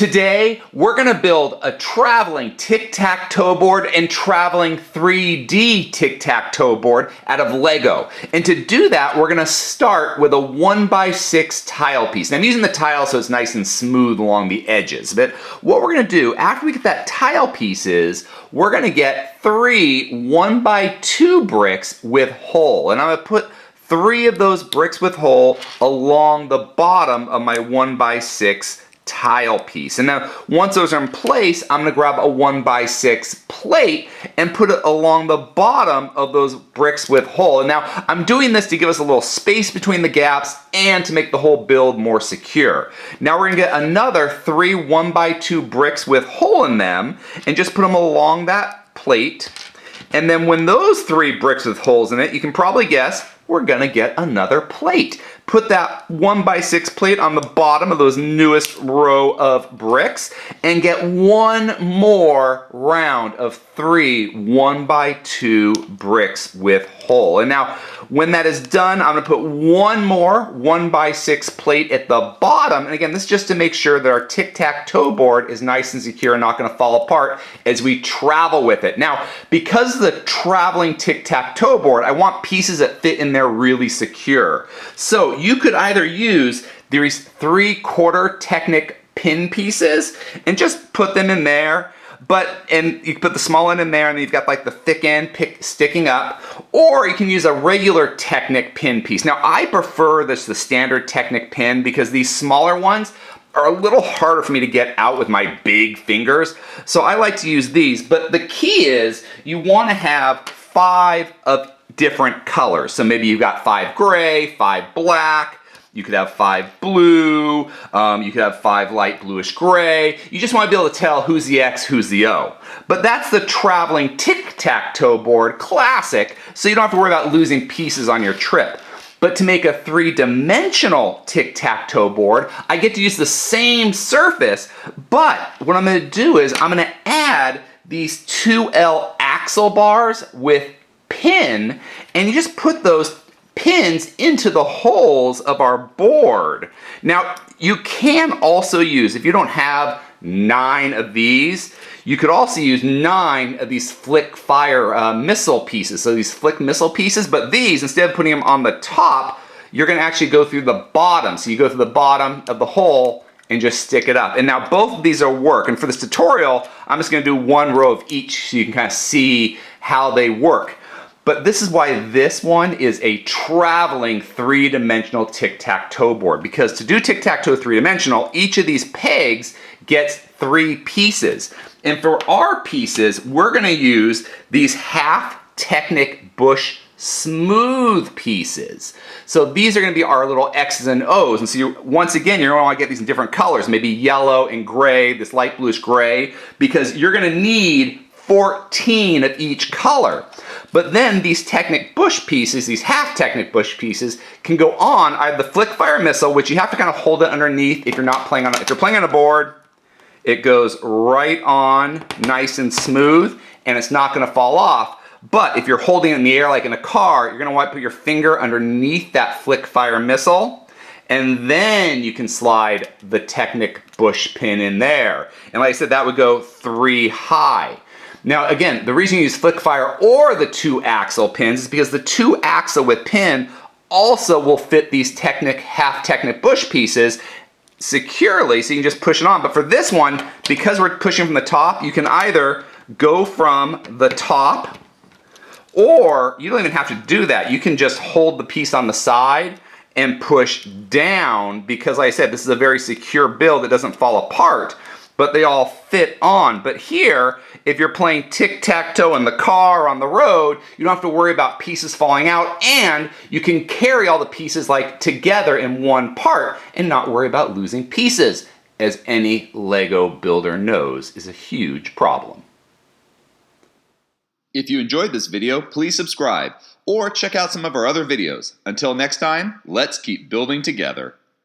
Today, we're going to build a traveling tic-tac-toe board and traveling 3D tic-tac-toe board out of Lego. And to do that, we're going to start with a 1x6 tile piece. And I'm using the tile so it's nice and smooth along the edges. But what we're going to do, after we get that tile pieces, we're going to get 3 1x2 bricks with hole. And I'm going to put 3 of those bricks with hole along the bottom of my 1x6 tile piece. And now once those are in place, I'm going to grab a 1x6 plate and put it along the bottom of those bricks with hole. And now I'm doing this to give us a little space between the gaps and to make the whole build more secure. Now we're going to get another 3 1x2 bricks with hole in them and just put them along that plate. And then when those 3 bricks with holes in it, you can probably guess, we're going to get another plate. Put that 1x6 plate on the bottom of those newest row of bricks and get one more round of 3 1x2 bricks with hole. And now when that is done, I'm going to put one more 1x6 plate at the bottom. And again, this is just to make sure that our tic-tac-toe board is nice and secure and not going to fall apart as we travel with it. Now, because of the traveling tic-tac-toe board, I want pieces that fit in there really secure. So you could either use these 3/4 Technic pin pieces and just put them in there, and you can put the small end in there and then you've got like the thick end sticking up, or you can use a regular Technic pin piece. Now I prefer the standard Technic pin because these smaller ones are a little harder for me to get out with my big fingers, so I like to use these. But the key is you want to have 5 of different colors. So maybe you've got 5 gray, 5 black, you could have 5 blue, you could have 5 light bluish gray. You just want to be able to tell who's the X, who's the O. But that's the traveling tic-tac-toe board classic, so you don't have to worry about losing pieces on your trip. But to make a 3-dimensional tic-tac-toe board, I get to use the same surface, but what I'm going to do is I'm going to add these 2L axle bars with pin, and you just put those pins into the holes of our board. Now, you can also use, if you don't have 9 of these, you could also use 9 of these flick fire missile pieces. So these flick missile pieces, but these, instead of putting them on the top, you're going to actually go through the bottom. So you go through the bottom of the hole and just stick it up. And now both of these will work. And for this tutorial, I'm just going to do 1 row of each so you can kind of see how they work. But this is why this one is a traveling 3-dimensional tic-tac-toe board. Because to do tic-tac-toe 3-dimensional, each of these pegs gets 3 pieces. And for our pieces, we're going to use these half Technic bush smooth pieces. So these are going to be our little X's and O's. And so once again, you're going to want to get these in different colors, maybe yellow and gray, this light bluish gray, because you're going to need 14 of each color. But then these Technic bush pieces, these half Technic bush pieces, can go on either the flick fire missile, which you have to kind of hold it underneath if you're not playing on it. If you're playing on a board, it goes right on nice and smooth and it's not going to fall off. But if you're holding it in the air like in a car, you're going to want to put your finger underneath that flick fire missile, and then you can slide the Technic bush pin in there. And like I said, that would go 3 high. Now again, the reason you use flick fire or the 2 axle pins is because the 2 axle with pin also will fit these half Technic bush pieces securely, so you can just push it on. But for this one, because we're pushing from the top, you can either go from the top, or you don't even have to do that. You can just hold the piece on the side and push down, because like I said, this is a very secure build. It doesn't fall apart, but they all fit on. But here, if you're playing tic-tac-toe in the car or on the road, you don't have to worry about pieces falling out, and you can carry all the pieces like together in one part and not worry about losing pieces, as any Lego builder knows is a huge problem. If you enjoyed this video, please subscribe or check out some of our other videos. Until next time, let's keep building together.